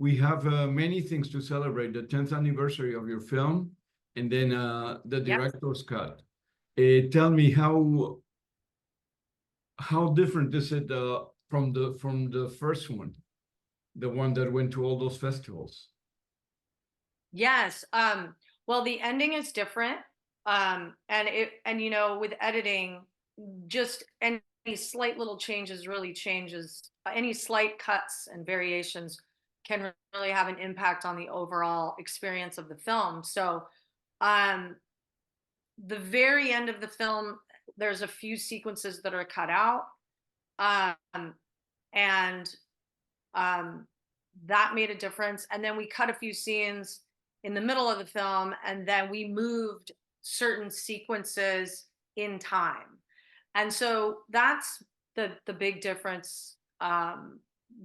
we have many things to celebrate. The 10th anniversary of your film, and then the director's cut. Tell me how different is it from the first one, the one that went to all those festivals? Yes. Well, the ending is different. And you know, with editing, just any slight little changes really changes. Any slight cuts and variations can really have an impact on the overall experience of the film. So, um, the very end of the film, there's a few sequences that are cut out, and um, that made a difference. And then we cut a few scenes in the middle of the film, and then we moved certain sequences in time. And so that's the big difference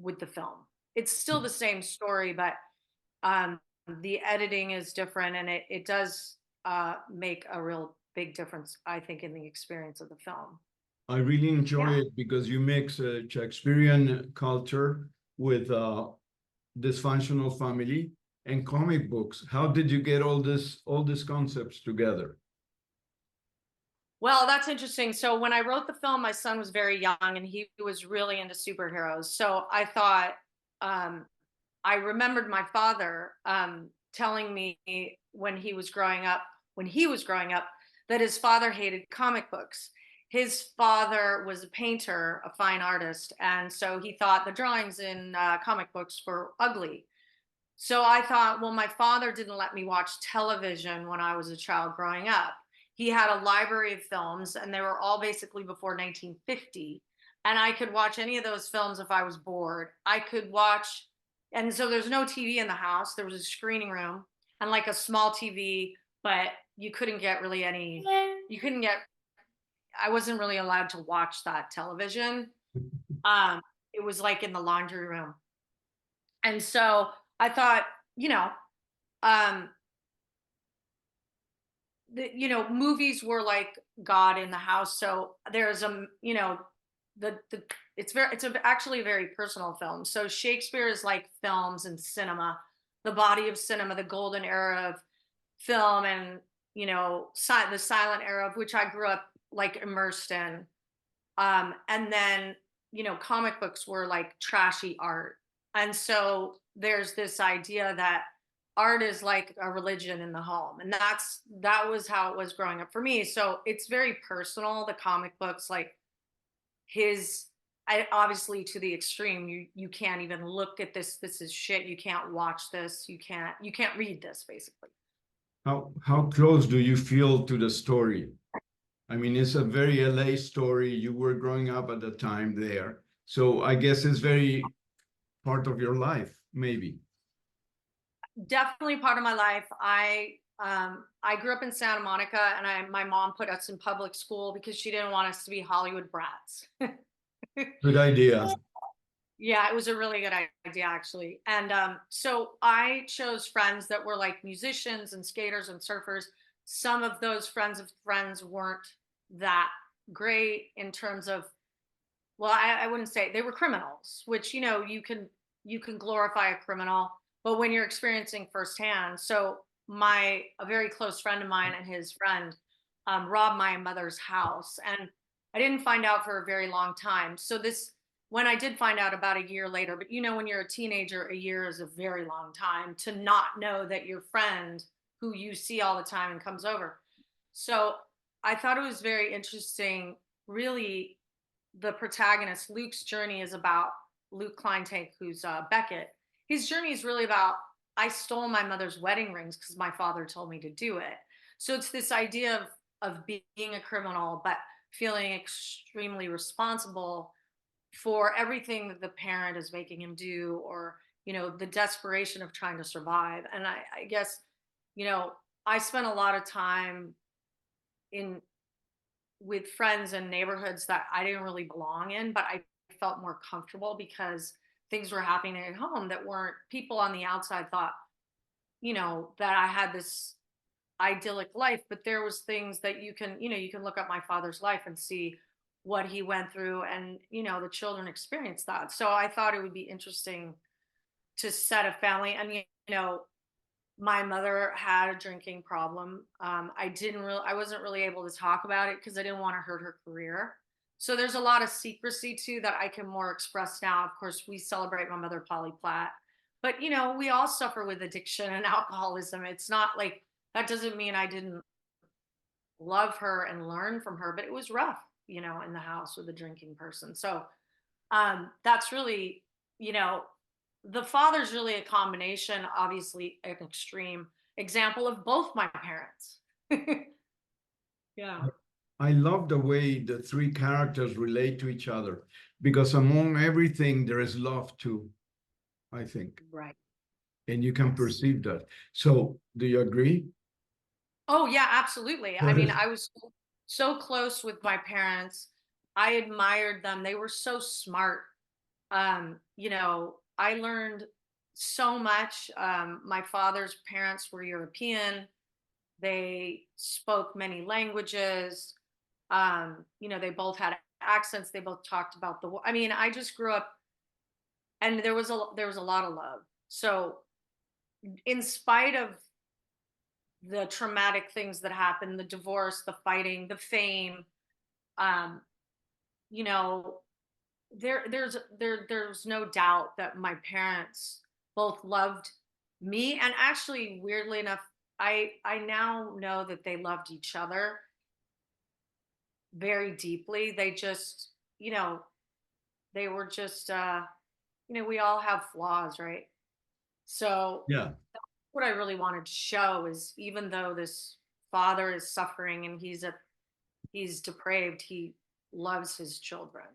with the film. It's still the same story, but the editing is different, and it does make a real big difference, I think, in the experience of the film. I really enjoy it because you mix Shakespearean culture with dysfunctional family and comic books. How did you get all these concepts together? Well, that's interesting. So when I wrote the film, my son was very young and he was really into superheroes. So I thought, I remembered my father telling me when he was growing up, that his father hated comic books. His father was a painter, a fine artist, and so he thought the drawings in comic books were ugly. So I thought, well, my father didn't let me watch television when I was a child growing up. He had a library of films, and they were all basically before 1950. And I could watch any of those films if I was bored. I could watch, and so there's no TV in the house. There was a screening room and like a small TV, but you couldn't get really any, you couldn't get, I wasn't really allowed to watch that television. It was like in the laundry room. And so I thought, you know, movies were like God in the house. So there's actually a very personal film. So Shakespeare is like films and cinema, the body of cinema, the golden era of film, and the silent era, of which I grew up like immersed in. And then comic books were like trashy art, and so there's this idea that art is like a religion in the home, and that was how it was growing up for me. So it's very personal, the comic books, like obviously to the extreme. You can't even look at this is shit, you can't watch this, you can't read this, basically. How close do you feel to the story? I mean, it's a very LA story. You were growing up at the time there, so I guess it's very part of your life, maybe. Definitely part of my life. I grew up in Santa Monica, and my mom put us in public school because she didn't want us to be Hollywood brats. Good idea. Yeah, it was a really good idea, actually. And so I chose friends that were like musicians and skaters and surfers. Some of those friends of friends weren't that great in terms of, well, I wouldn't say they were criminals, which you can glorify a criminal, but when you're experiencing firsthand. So a very close friend of mine and his friend robbed my mother's house, and I didn't find out for a very long time. So when I did find out, about a year later, but when you're a teenager, a year is a very long time to not know that your friend, who you see all the time and comes over. So I thought it was very interesting. Really, the protagonist, Luke's journey, is about Luke Kleintank, who's Beckett. His journey is really about, I stole my mother's wedding rings because my father told me to do it. So it's this idea of being a criminal, but feeling extremely responsible for everything that the parent is making him do, or the desperation of trying to survive. And I guess I spent a lot of time with friends in neighborhoods that I didn't really belong in, but I felt more comfortable because things were happening at home that weren't, people on the outside thought that I had this idyllic life, but there was things that you can look at my father's life and see what he went through, and the children experienced that. So I thought it would be interesting to set a family. And, you know, my mother had a drinking problem. I wasn't really able to talk about it because I didn't want to hurt her career. So there's a lot of secrecy too that I can more express now. Of course, we celebrate my mother, Polly Platt, but you know, we all suffer with addiction and alcoholism. It's not like that doesn't mean I didn't love her and learn from her, but it was rough, you know, in the house with a drinking person. So that's really, you know, the father's really a combination, obviously an extreme example of both my parents. Yeah. I love the way the three characters relate to each other because among everything, there is love too, I think. Right. And you can Yes. perceive that. So, do you agree? Oh, yeah, absolutely. I What mean, is, I was so close with my parents. I admired them. They were so smart. You know, I learned so much. My father's parents were European. They spoke many languages. You know, they both had accents. They both talked about the war. I mean, I just grew up and there was a lot of love. So in spite of the traumatic things that happened, the divorce, the fighting, the fame, um, you know, there's no doubt that my parents both loved me, and actually weirdly enough, I now know that they loved each other very deeply. They just, you know, they were just you know, we all have flaws, right? So yeah. what I really wanted to show is even though this father is suffering and he's depraved, he loves his children.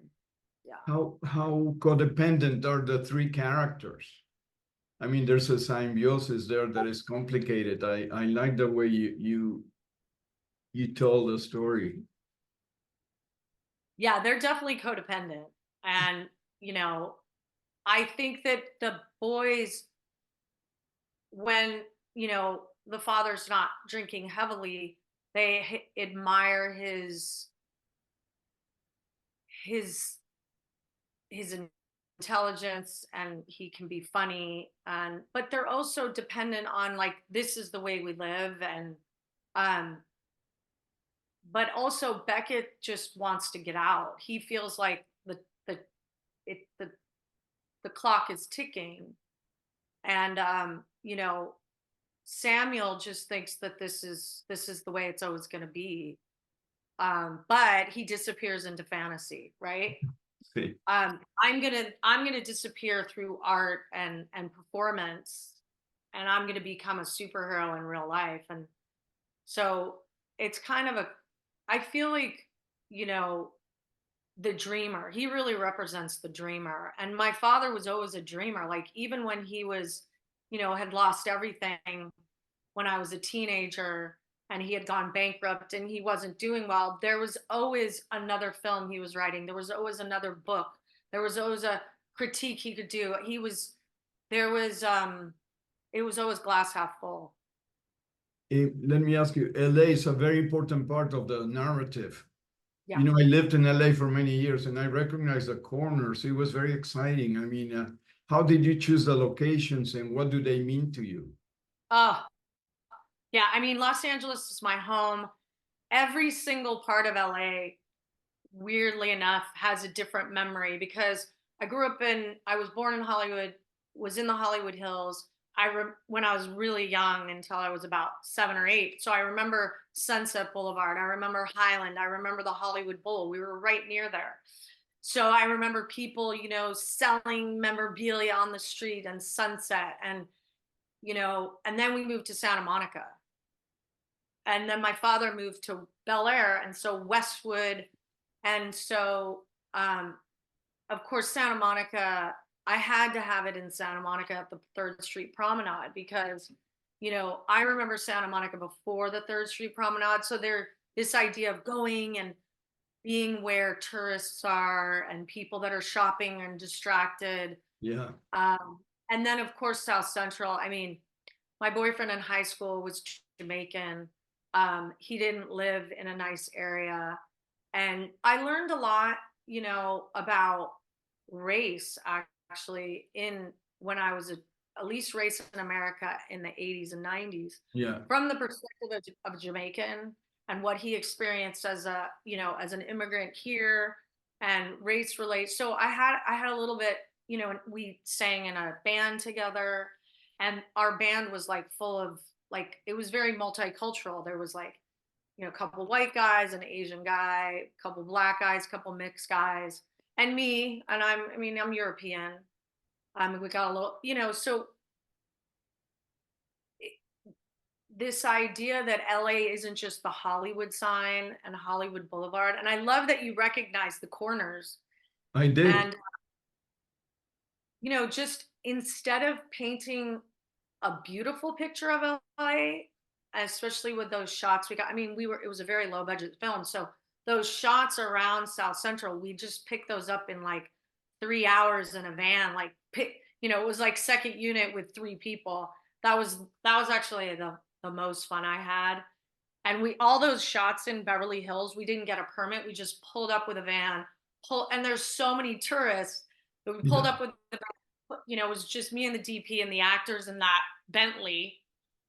Yeah. How codependent are the three characters? I mean, there's a symbiosis there that is complicated. I like the way you told the story. Yeah, they're definitely codependent. And, you know, I think that the boys, when, you know, the father's not drinking heavily, they admire his his intelligence, and he can be funny, and but they're also dependent on like this is the way we live. And um but also Beckett just wants to get out. He feels like the it the clock is ticking. And you know, Samuel just thinks that this is the way it's always going to be. But he disappears into fantasy, right? See, I'm gonna disappear through art and performance, and I'm gonna become a superhero in real life. And so it's kind of a, I feel like, you know, the dreamer, he really represents the dreamer. And my father was always a dreamer. Like even when he was, you know, had lost everything when I was a teenager and he had gone bankrupt and he wasn't doing well, there was always another film he was writing. There was always another book. There was always a critique he could do. There was, it was always glass half full. let me ask you, LA is a very important part of the narrative. Yeah. You know, I lived in LA for many years and I recognized the corners. It was very exciting. I mean, how did you choose the locations and what do they mean to you? Oh, yeah. I mean, Los Angeles is my home. Every single part of LA, weirdly enough, has a different memory because I was born in Hollywood, was in the Hollywood Hills. When I was really young until I was about 7 or 8. So I remember Sunset Boulevard. I remember Highland. I remember the Hollywood Bowl. We were right near there. So I remember people, you know, selling memorabilia on the street and Sunset, and, you know, and then we moved to Santa Monica. And then my father moved to Bel Air, and so Westwood. And so of course, Santa Monica, I had to have it in Santa Monica at the 3rd Street Promenade because, you know, I remember Santa Monica before the 3rd Street Promenade. So this idea of going and being where tourists are and people that are shopping and distracted. Yeah. And then, of course, South Central. I mean, my boyfriend in high school was Jamaican. He didn't live in a nice area. And I learned a lot, you know, about race actually in when I was at least race in America in the 80s and 90s Yeah. from the perspective of Jamaican and what he experienced as a, you know, as an immigrant here, and race relates. So I had a little bit, you know, we sang in a band together, and our band was like full of, like, it was very multicultural. There was like, you know, a couple white guys, an Asian guy, a couple black guys, a couple mixed guys, and me. And I'm European. We got a little, you know, so this idea that LA isn't just the Hollywood sign and Hollywood Boulevard. And I love that you recognize the corners. I did. And, you know, just instead of painting a beautiful picture of LA, especially with those shots we got, I mean, it was a very low budget film. So those shots around South Central, we just picked those up in like 3 hours in a van, like, you know, it was like second unit with 3 people. That was actually the most fun I had. And all those shots in Beverly Hills, we didn't get a permit. We just pulled up with a van, and there's so many tourists that we pulled up with, you know, it was just me and the DP and the actors in that Bentley.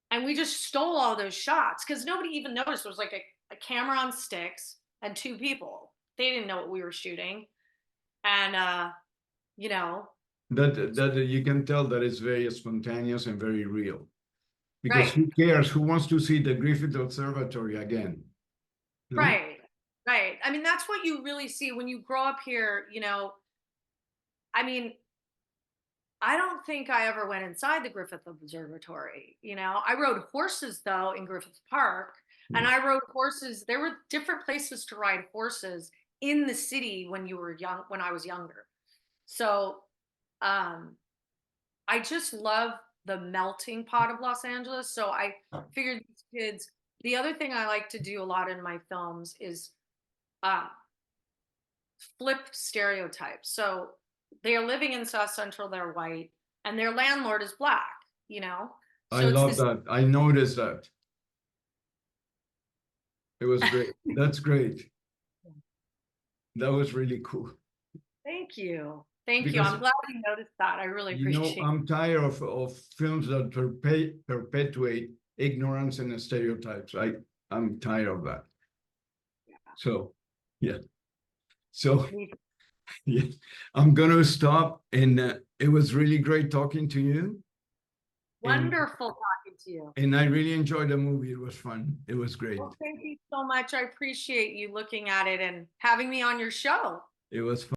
And we just stole all those shots because nobody even noticed. It was like a camera on sticks and 2 people. They didn't know what we were shooting. And, you know. That you can tell that it's very spontaneous and very real. Because Right. who cares? Who wants to see the Griffith Observatory again? No? Right. Right. I mean, that's what you really see when you grow up here, you know. I mean, I don't think I ever went inside the Griffith Observatory. You know, I rode horses though in Griffith Park, and I rode horses. There were different places to ride horses in the city when you were young, when I was younger. So, I just love the melting pot of Los Angeles. So I figured these kids, the other thing I like to do a lot in my films is flip stereotypes. So they're living in South Central, they're white, and their landlord is black, you know? So I love that. I noticed that. It was great. That's great. That was really cool. Thank you. Thank you. Because, I'm glad you noticed that. I really you know, appreciate it. I'm tired of films that perpetuate ignorance and stereotypes. I'm tired of that. Yeah. So, yeah. So, yeah, I'm gonna stop. And it was really great talking to you. Wonderful talking to you. And I really enjoyed the movie. It was fun. It was great. Well, thank you so much. I appreciate you looking at it and having me on your show. It was fun.